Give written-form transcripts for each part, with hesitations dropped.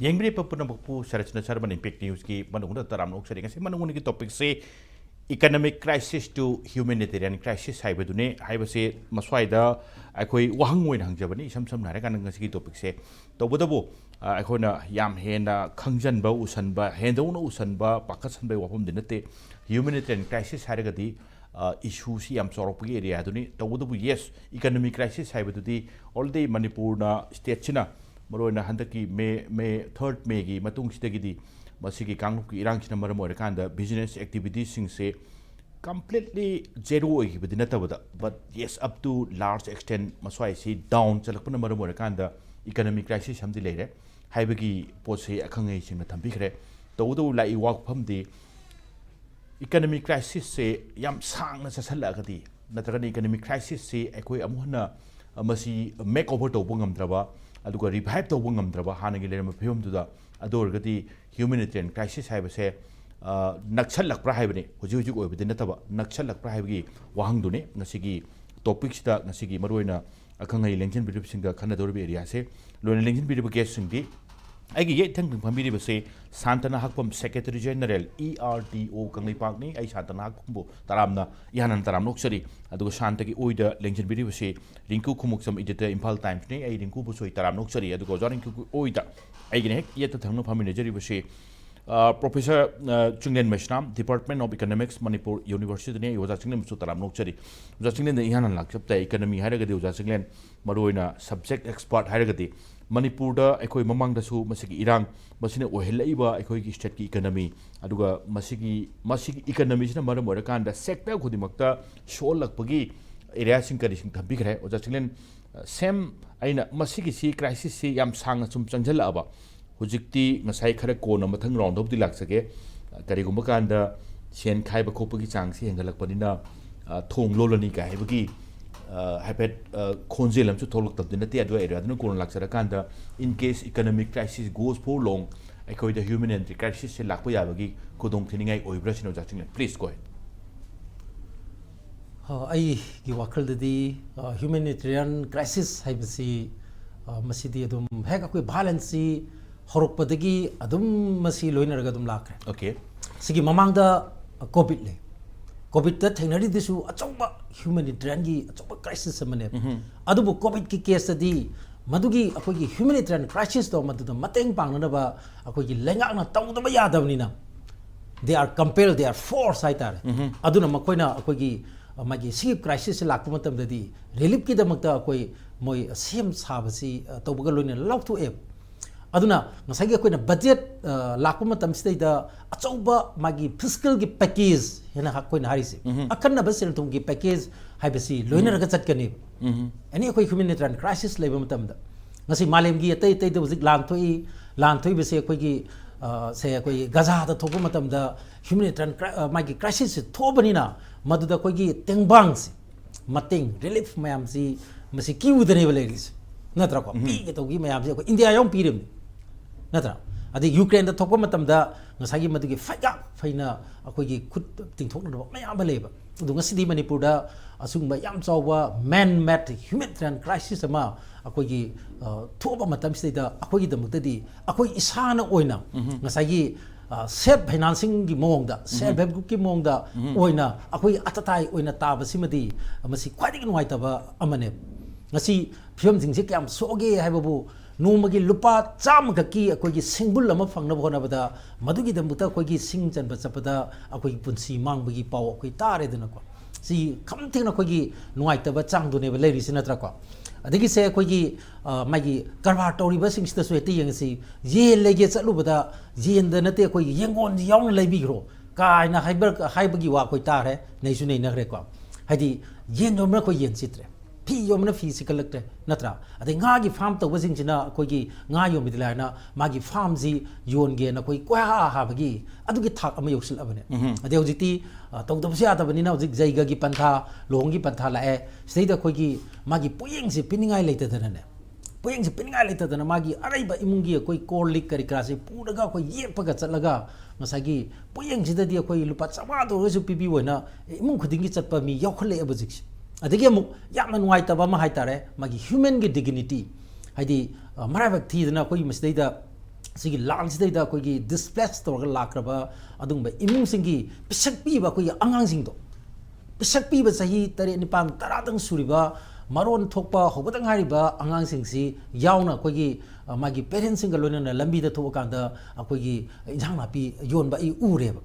Yang beri pempu Saratchandra Sharma Impact News ki Manung da taram nok sering kasi Manung ni ki topic se economic crisis to humanitarian crisis haiba dune haiba se maswai da akoi wahang moin hangjabani sam nare kan ngasi ki topic se tobodabo akhona yam hena khangjan ba usan ba hendau no usan ba pakatsan ba wapom dinate humanitarian crisis haragadi issue si yam sorok area dune tobodabo yes economic crisis haiba dudi all day Manipur na state china Maroina Handaki May 3rd May gi matung sidagidi masigi kanglup ki irang china maram orekanda business activities sing se completely zero gi bedinata bada but yes up to large extent maswai si down chalakpana maram orekanda economic crisis hamdi leire haibagi pose akhangai sing na thambi khre tawdu lai wak phamdi economic crisis se yam sang na sasala gadi natraga economic crisis se ekoi amuhna masi make over to bungam draba aduga revive to bungam draba hanagi lerma phiyom duda adorgati humanitarian crisis haibase nakchal lakpra haibani huji huji oibidi nataba nakchal lakpra haibagi wahang dune ngasigi topics da ngasigi maroina akhangai lengchen bidip singa khana dorbi area se loina lengchen bidip guest singdi aigi ye thang phambiri base Shanta Nahakpam Secretary General ERDO-Kangleipak ni ai Shanta Nahakpam bu taramna yanan taram noksari aduga Shanta ki oida lengchen bidip base Rinku Khumukcham editor Imphal Times ni ai Rinku bu soi taram noksari aduga Rinku oida aigi ne ye ta thangno phamine jari base Professor Chinglen Maisnam Department of Economics Manipur University ne yoja Chinglen su taram nokchari yoja Chinglen de yanan lakchapta economy haragadi yoja Chinglen maroina subject expert haragadi Manipur da ekoi mamang da su masigi irang masine ohelaiba ekoi ki state ki economy aduga masigi economy sina maram orakanda sector khudimakta sholakpagi area sing kari sing thambi khre yoja Chinglen same aina masigi si crisis si yam sang sum changjala aba hujikti ngasai khara kona mathang round of di laksage karigumba kanda sen khaiba khopagi chang si hengalakpanina thong lolani ka haibagi habet khonjelam chu tholok tabdina te adwa area aduna kona laksara kanda in case economic crisis goes for long ekoi the humanitarian crisis se lakpa yabagi kodong thiningai oibra sino jaching please go ahead ai gi wakal di humanitarian crisis haibasi masidi adum hek akoi balance horokpadagi adum masi loinaraga adum lakre okay sigi mamangda covid le covid ta thainari disu achauba humanitarian gi achauba crisis amane adubu covid ki case di madugi akogi humanitarian crisis do maduda mateng pangna ba akogi lenga na tawdaba yadabnina they are compared they are force aitare aduna makoina akogi magi si crisis lakpa matam dadi relief ki damakta akoi moi sem sabasi tawbaga loina lauthu e aduna ngasagi akoina budget lakpa matam sida achauba magi fiscal gi package hena hakoina harisi akanna basil tum gi package haibasi loina raga chatkani ani akoi humanitarian crisis leiba matam da ngasi malem gi atai tai da zik lan thoi bese akoi gi se akoi gaza da thobu matam da humanitarian magi crisis thobani na maduda akoi gi tengbang si mateng relief mayam si masi kiudane baleris natra ko pi ke to gi mayam si akoi india yom pirim natra adi Ukraine da thokpa matam da ngasagi madugi faina akoi gi khut tingthok na mayam baleba du ngasidi Manipur da asung ba yam chawwa man made humanitarian crisis ama akoi gi thoba matam sida akoi gi damukta di akoi isana oina ngasagi self financing gi mong da self help group ki mong da oina akoi atatai oina taba simadi amasi khwadi nuai taba amane ngasi film jingse kyam soge haibabu nomagi lupa cham ga ki akoi gi singbul lama phangna bhona bada madugi dambuta akoi gi sing chanba chapada akoi punsi mangbagi paw akoi tare duna ko si kamthing na akoi gi nuai taba chang dune ba leiri sinatra ko adigi se akoi gi magi karbar tori ba sing sta sueti yang si ye lege chalu bada yen da nate akoi gi yengon ji yawn leibi gro kai na haibagi wa akoi tare nei su nei na gre ko hadi yen no ma ko yen sitre pi yomna fi sikalakte natra ade nga gi farm to wasing china koi gi nga yom bidla na magi farm ji yon ge na koi kwa ha bagi adu gi thak ama yosil abane ade hojiti tong dom sia ta bani na hojik jaiga gi pantha long gi pantha la e seida koi gi magi puyeng si piningai leita dana ne puyeng si piningai leita dana magi arai ba imungi koi korlik kari krasi puraga koi yepaga chatlaga masagi puyeng sida dia koi lupa chama do su pipi wona imung khudingi chatpa mi yokhale abujik adigi amuk yamna nuaitaba ma haitare magi human gi dignity haidi marabak thidna koi masdaida सिगी लांगसिदैदा कोई displace तौर लाक्रबा अदुंबा इमुंग सिंगी पिसक पीबा कोई अंगांग सिंगदो पिसक पीबा सही तरे निपान तरादंग सुरिबा मरोन थोकपा होबदंग हारिबा अंगांग सिंगसी यावना कोई मागी parents सिंग लोइना लंबीदा थोकांदा कोई इंजांग नापी योनबा इ उरेबा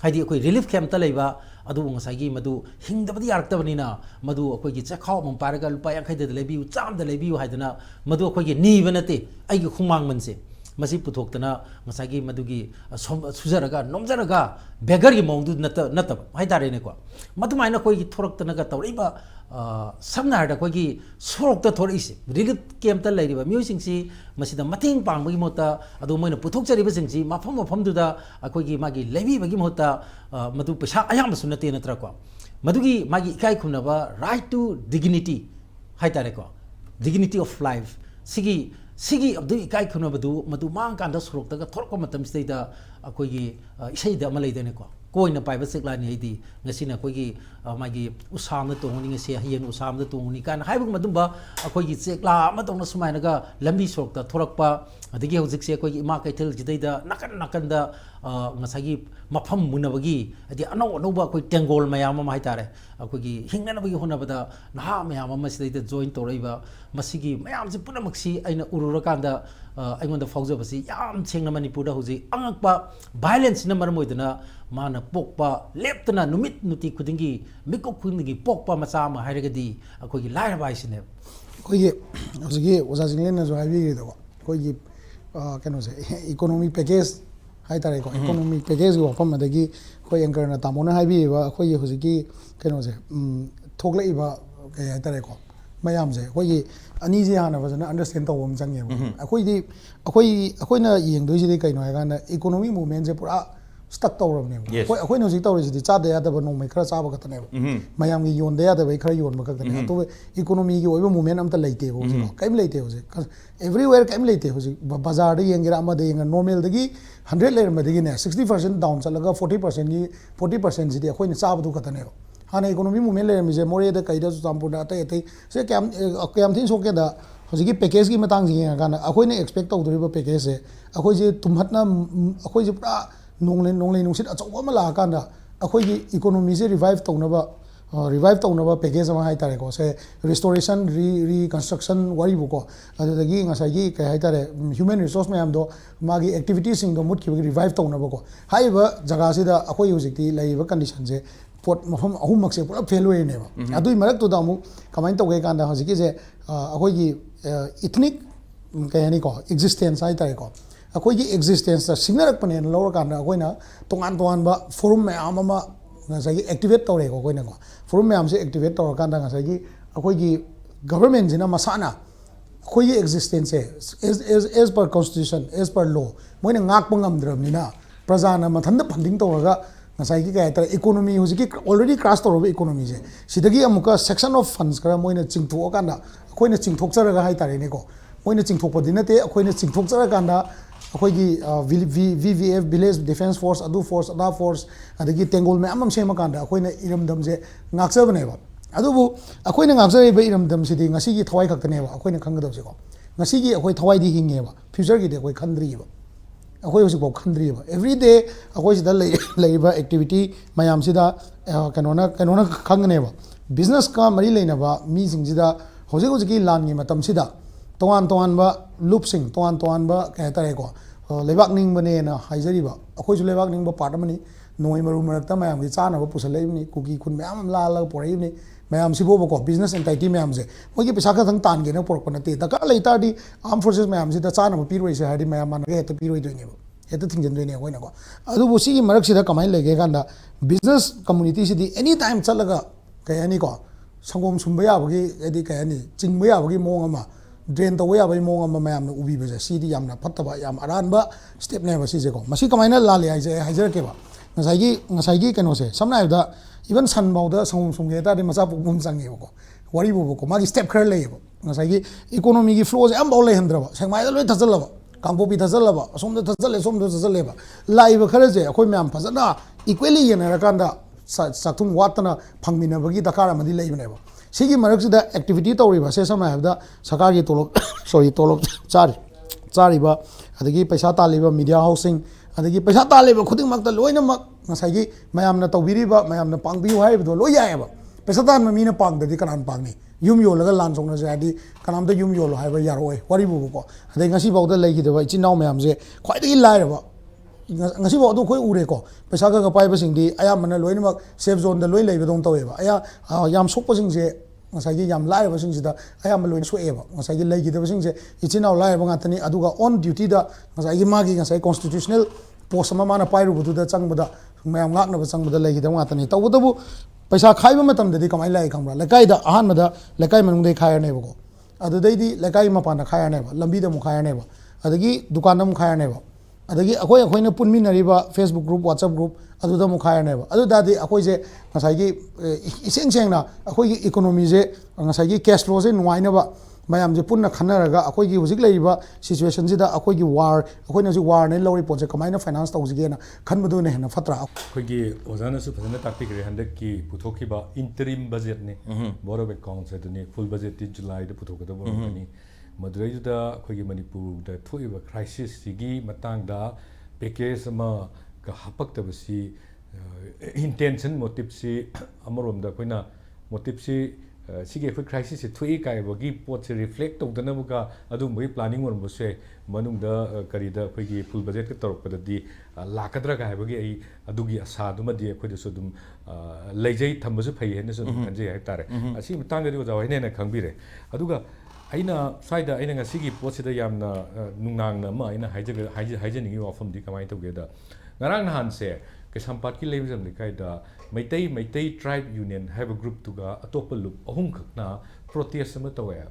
हाइदी कोई रिलीफ कैंप लेबा अदु ngसागी मदु हिंगदबदी यारक्तबनिना मदु कोई चखाव मम पारगा लुपा यांखैद लेबिउ चामद लेबिउ हाइदना मदु कोई नीब नते आइगी खुमांग मनसे मसी पुथोक्तना ngसागी मदुगी सुजरगा नोमजरगा बेगर की मौंदु नतब हाइदारेने को मदुमाइना कोई थोरक्तनगा तौरिबा समना हादा कोई सोरक्ता थोरिसे रिलीफ कैंप लेरिबा म्यूसिंगसी मसीदा मतेंग पांगबगी मोता अदु मोइना पुथोकचरिबा सिंगसी मफम मफमदुदा अखोगी मागी लेबिबगी मोता मदु पैसा अयाम सुनते नत्र को मदुगी मागी इकाई खुनबा राइट टू डिग्निटी हाइतारे को डिग्निटी ऑफ लाइफ सिगी अब्दु इकाई खुनबदु मदु मांग कांदा सोरक्तगा थोरको मतम सिदा अखोगी इसेदा अमा लेदेने को कोइना पाइबा सेक्लानी हैदी ngasina कोई मागी उसामना तोंगनी ngase हयेन उसामना तोंगनी कान हाइबग मदुबा अखोगी सेक्ला अमा तोंगना सुमाइनगा लंबी सोरक्ता थोरकपा अदगी हौजिकसे कोई इमा कैथल जिदैदा नकन नकनदा ngसागी मफम मुनबगी अदि अनौ अनौबा कोई टेंगोल मयाम मा हाइतारे अखोगी हिंगनबगी होनबदा नहा मयाम मा सिदैदा जॉइन तोरैबा मसिगी मयाम से पुनमक्सी आइना उरुरकांदा अइगोंदा फौजबसी याम छेंगना मणिपुरदा हौजी अंगकपा वायलेंस न मरम ओइदना माना पोकपा लेप्तना नुमित नुति खुदिंगी मिको खुदिंगी पोकपा मचा मा हाइरगदी अखोगी लायरबा आइसने कोई हौजी ओजा चिंगलेन जो हाइबी दो कोई कनो से इकोनॉमिक पैकेज हाइतारे को इकोनॉमिक पैकेज को फम मदगी कोई एंकर ना तामोना हाइबीबा कोई हौजी कनो से थोकलेबा के हाइतारे को मयाम से कोई अनी जे हाना फजना अंडरस्टैंड तौम चंगे अखोइना येंदोइसिदि कइनो हाइगाना इकोनॉमिक मूवमेंट से पूरा स्टक तौरबने अखोइना हौजी तौरिसिदि चादे यादब नोंमै खरा चाबा खतने मयाम की योनदे यादब खरा योनबा खतने तो इकोनॉमी की ओइबा मूवमेंट अमता लेते हौजी कइम लेते हौजी एवरीवेयर कइम लेते हौजी बाजार दे येंगेरा अमदे येंगा नॉर्मल दगी 100 लेरमदगी ने 60% डाउन चलगा 40% की 40% सिदि अखोइना चाबदु खतने हाँ इकोनॉमी मूवमेंट लेरमीजे मोरेद कईद चुचामपुर अतई अतई से क्या थी सोकेद हौजी पैकेज की मतंग येंगाना अखोइना एक्सपेक्ट तौदोरिबा पैकेज से अखोइजे तुम्हतना अखोइजे पूरा नोंगले नुंसित अचौब अमा लाकांदा अखोइगी इकोनॉमी से रिवाइव तौनबा पैकेज अमा हाइतारेको से रिस्टोरेशन रिकंस्ट्रक्शन वारीबुको अदुदगी ngसाइगी कय हाइतारे ह्यूमन रिसोर्स मयामदो मागी एक्टिविटीज सिंगदो मुटखिबगी रिवाइव तौनबको हाइबा जगासिदा अखोइ हुजिकती लैबा कंडीशन से पोट मफम अहुमक से पूरा फेल होइनेबा अदुइ मरक्तुदा अमु कमाइन तौगे कांदा हजिकी जे अखोइगी इथनिक कयनी को एक्जिस्टेंस हाइतारेको अखोइगी एक्जिस्टेंस सिग्नरकपने लौरकांदा अखोइना तोंगान तोंगानबा फोरम मयाम अमा ngसाइगी एक्टिवेट तौरेको अखोइना को फोरम मयाम से एक्टिवेट तौरकांदा ngसाइगी अखोइगी गवर्नमेंट जिना मसाना अखोइगी एक्जिस्टेंस से as per constitution as per law मोइना ngakpa ngamdrabnina प्रजाना मथंदा फंडिंग तौरगा ngसाइगी काय तर इकोनॉमी हुजिकी ऑलरेडी क्रैश तौरबा इकोनॉमी से सिदगी अमुका सेक्शन ऑफ फंड्स करा मोइना चिंगथोकांदा अखोइना चिंगथोकचरगा हाइतारेनेको मोइना चिंगथोकपदि नते अखोइना चिंगथोकचरकांदा अखोइगी VVF विलेज डिफेंस फोर्स अदु फोर्स अदा फोर्स अदगी टेंगोल में अमम सेमकांदा अखोइना इरमदम से ngakjabनेबा अदुबु अखोइना ngakjariबा इरमदम सिदि ngasiगी थवाइ खक्तनेबा अखोइना खंगदबसेको ngasiगी अखोइ थवाइदि हिंगेबा फ्यूचर गिदि अखोइ खंद्रिबा अखोइ हुजिबो खंद्रिबा एवरी डे अखोइ सिदा लेइबा एक्टिविटी मयाम सिदा कनोना खंगनेबा बिजनेस का मरी लेनबा मी सिंगजिदा होजिगी लानगी मतम सिदा तोान तोानबा लूपसिंग तोान तोानबा कहतारेको लेबाक निंगबनेना हाइजरिबा अखोइसु लेबाक निंगबा पार्ट अमनी नोइ मरु मरक्ता मयाम की चानबा पुसलेबनी कुकी खुन मयाम लाल पोरेबनी मयाम सिबोबको बिजनेस एंटाइटी मयाम से मोगी पैसा खथंग तानगेना पोरक नते दका लेतादी आर्म फोर्सेस मयाम सिदा चानबा पिरोइसे हादि मयाम मानगे हेत पिरोइदोइनेबो हेत थिंजनदोइने अखोइनाको अदुबु सिगी मरक सिदा कमाइ लेगे कांदा बिजनेस कम्युनिटी सिदी एनी टाइम चलगा कयानिको संगोम सुंबा याबगी एदि कयानि चिंगबा याबगी मोंग अमा ड्रेन तब याबी मोंग मैम उबीबे सीधी फतब अरानब स्टेपने सीजेको कमायना लाले हाइजरकेबा कनो से समना इवन सनबाद संगम सुंगे तादि मचा पोकम चंगेबको वारीबोको मागी स्टेप खर लेबो इकोनॉमी की फ्लो से बाउ लेहंद्रब सेंगमाइदा लोय थजलब कांपोपी थजलब असोम थजले सोम थजलेब लाइब खरजे अखोय मैम फजना इक्वली येनरकांदा चाथुम वातना फंगमिनबगी दरकार अमदि लेबनेबो सिगी मरक्सिदा एक्टिविटी तौरिबा से समना सरकार की तोलब सॉरी तोलब चार चारिबा अदगी पैसा तालिबा मीडिया हाउसिंग अदगी पैसा तालिबा खुदिंगमक्ता लोइनमक ngसाइगी मयामना तौबिरिबा मयामना पांगबियु हाइबदो लोइ यायबा पैसा तान मीना पांगददी कनान पांगनी युम योलगा लान सोंगना जादी कनामदा युम योलो हाइबा यारोय वारिबुको अदे ngasi बावदा लेगिदबा इचिनाव मयामजे ख्वाइदगी लाइरबा ngasi baw do khoi ure ko paisa ga pai ba sing di aya mana loi mak safe zone da loi leiba dong tawe ba aya yam sok pa sing je ngasai gi yam lai ba sing da aya ma loi so e ba ngasai gi lei gi da sing je ichinaw lai ba ngatani aduga on duty da ngasai gi magi ngasai constitutional post ma mana pai ru bu da chang ba da mayam ngak na ba chang ba da lei gi da ngatani taw da bu paisa khai ba matam da di kamai lai khang ba lakai da ahan ma da lakai manung dei khai ne ba ko adu dei di lakai ma pa na khai ne ba lambi da mu khai ne ba adagi dukan da mu khai ne ba अदगी अखोय अखोयना पुनमिनरिबा Facebook group WhatsApp group अदुदा मुखायनेबा अदुदादी अखोयजे ngसाइगी इसेंग सेंगना अखोयगी इकोनॉमी जे ngसाइगी कैश फ्लो जे नुवाइनबा मयाम जे पुन्ना खनरगा अखोयगी हुजिक लेइबा सिचुएशन जिदा अखोयगी वार अखोयना जे वार ने लौरी पोजे कमाइना फाइनेंस तौजिगेना खनबदुने हेना फत्रा अखोयगी ओजानासु फजना ताकपिकरे हंदकी पुथोखिबा इंटरिम बजेट ने बोर्ड ऑफ अकाउंट्स अदुनी फुल बजेट ति जुलाई दे पुथोकदबो रमनी मदुरैजुदा अखोयगी मणिपुर दा थोइबा क्राइसिस सिगी मतंगदा पैकेज अमा का हपक्तबसी इंटेंशन मोटिव से अमरोमदा अखोयना मोटिव से सिगे अखोय क्राइसिस से थोइ कायबगी पोट से रिफ्लेक्ट तौदनबगा अदुमबई प्लानिंग वरबसे मनुंगदा करिदा अखोयगी फुल बजेट का तौरपददी लाकद्रा कायबगी आई अदुगी आसादुमदी अखोयदसु दुम लेजै थंबसु फै हेनसु खंजे हाइतारे असि मतंगदी ओजावैनेना खंबिरे अदुगा अना स्वाइदा अना ngasiगी पोटसिदा यामना नुंगांगना मा अना हाइजनिंगी वाफमदी कमाय तौगेदा ngarang nahan se kesampat ki leibjam likaida maitai tribe union have a group tuga atopa loop ahum khakna protest ama tawe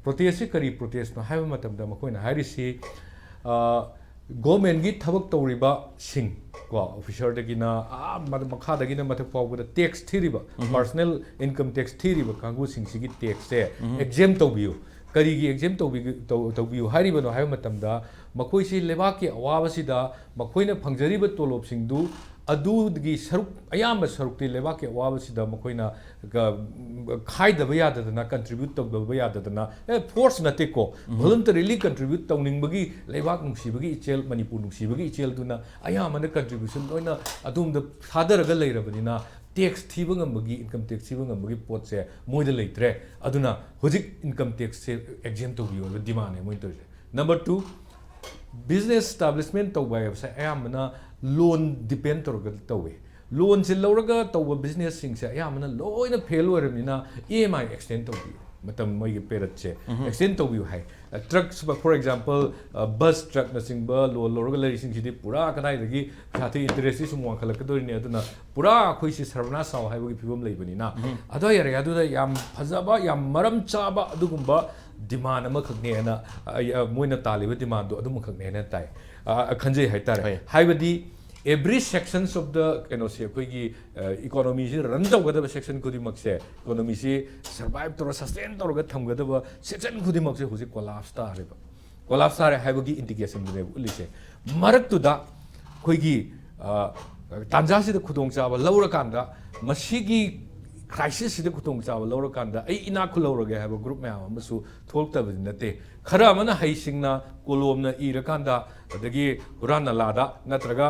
protest se kari protest no have matamda makoina harisi government gi thabak tawriba sing ko officer dagina makha dagina mathak pawda tax thiriba personal income tax thiriba kangu sing sigi tax se exempt tawbiu करीगी exempt तौबियु हारिबनो हाय मतमदा मखोइसि लेबाकी अवाबसिदा मखोइना फंगजरिबा तोलोबसिंदु अदुगी सरुक अयाम सरुक्ति लेबाकी अवाबसिदा मखोइना खाइदबा याददना कंट्रीब्यूट तौदबा याददना फोर्स नतेको वॉलंटरीली कंट्रीब्यूट तौनिंगबगी लेबाक नुसिबगी इचेल मणिपुर नुसिबगी इचेल दुना अयामना कंट्रीब्यूशन लोइना अदुमदा सादरगा लेरबनिना टैक्स थीबंगमबगी इनकम टैक्स थीबंगमबगी पोट से मोइद लेत्रे अदुना हुजिक इनकम टैक्स से एग्जाम तौबियो डिमांड है मोइ तोसे नंबर 2 बिजनेस एस्टैब्लिशमेंट तौबाय से अयामना लोन डिपेंड तौरगा तौवे लोन से लौरगा तौबा बिजनेस सिंग से अयामना लोइना फेल ओरमिना ईएमआई एक्सटेंड तौबियो मतलब मोइगे पेरत से एक्सटेंड तौबियो है trucks for example bus truck नसिंग लोन लौरगा लेरिसिंग सिदि पूरा कदाइदगी साथी इंटरेस्ट सु वांखलकदोरिने अदुना पूरा अखोइसि सर्वना साव हाइबगी फिबम लेबनिना अदो यारे अदुदा याम फजबा याम मरम चाबा अदुगुंबा डिमांड अमा खगनेना मोइना तालिबा डिमांड दो अदुम खगनेना ताइ खंजे हाइतारे हाइबदी every sections of the से अखोइगी इकोनॉमी से रन तौगदब सेक्शन खुदिमक से इकोनॉमी से सर्वाइव तौर सस्टेन तौरगा थमगदब सेक्शन खुदिमक से हुजिक कोलाप्स तारेबा कोलाप्स तारे हाइबगी इंडिकेशन दुने उलिसे मरक्तुदा अखोइगी तांजासिद खुदोंचाबा लौरकांदा मसिगी क्राइसिस सिद खुदोंचाबा लौरकांदा आई इना खुलौरगे हाइबा ग्रुप मैम अमसु थोलक्तबदि नते खरा अमना हाइसिंगना कोलोमना इरकांदा अदगी हुराना लादा नत्रगा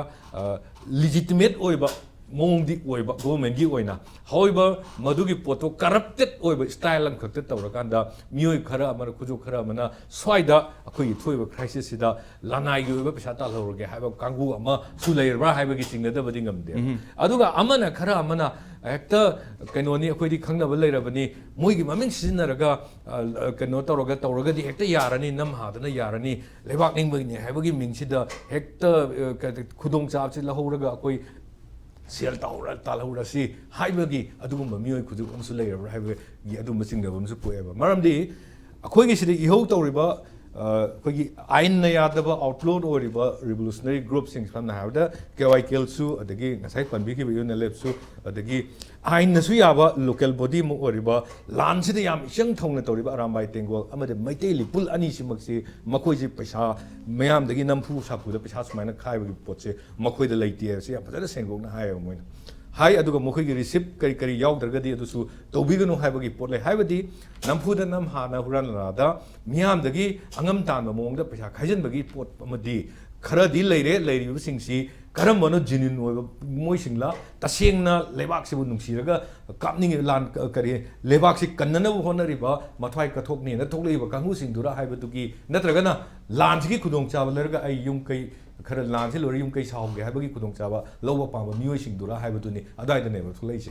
legitimate ओइबा मोंगदी ओइबा गवर्नमेंट गी ओइना हाउएवर मदुगी पोतो करप्टेड ओइबा स्टाइल अम खक्ते तौरकांदा मियोय खरा अमर खुजु खरा अमना स्वाइदा अखोई थोइबा क्राइसिस सिदा लानाई गी ओइबा पैसा तालौरगे हाइबा कांगु अमा सुलेरबा हाइबगी चिंगदबदि ngamde aduga amana khara amana ekta kanoni akhoi khangna leirabani moigi maming sizinaraga kano tauroga di ekta yarani nam hadana yarani lebak ningbani haibagi mingsida ekta khudong chap chi lahoraga akhoi sel talahura si haibagi adugumba mioi khudu amsu leirabra haibagi adumba chingabamsu poeba maramdi akhoi gi sidi ihau tawriba अखोगी आइन यादबा आउटलोड ओरिबा revolutionary group सिंग फमना हावदा केवाईकेल सु अदगी ngasai पनबिकी बियोन लेपसु अदगी आइन नसु याबा local body मु ओरिबा लानसिद याम इचंग थौना तोरिबा अरामबाई टेंगोल अमदे मैतेली पुल अनि सिमक्सी मखोइजि पैसा मयाम दगी नमफु सापुदा पैसा सुमाइना खाइबगी पोचे मखोइदा लैते से फजरा सेंगोगना हायो Moina hai aduga mokhoigi receipt kari kari yaudragadi adusu tobiganu haibagi potle haibadi nampuda nam hana huranada miyamdagi angam tanba mongda paisa khaijanbagi pot amadi kharadi leire singsi karamano genuine oiba moisingla tasengna lebak sibu nungsiraga kapning lan kari lebak si kannana bu honariba mathwai kathokni na thokleiba kangu singdura haibadugi natragana lan sigi khudong chaba lerga ai yung kai khara lan si lori yung kai sawge haibagi khudong chaba loba pamba mioi singdura haibaduni adai da ne ba thulai se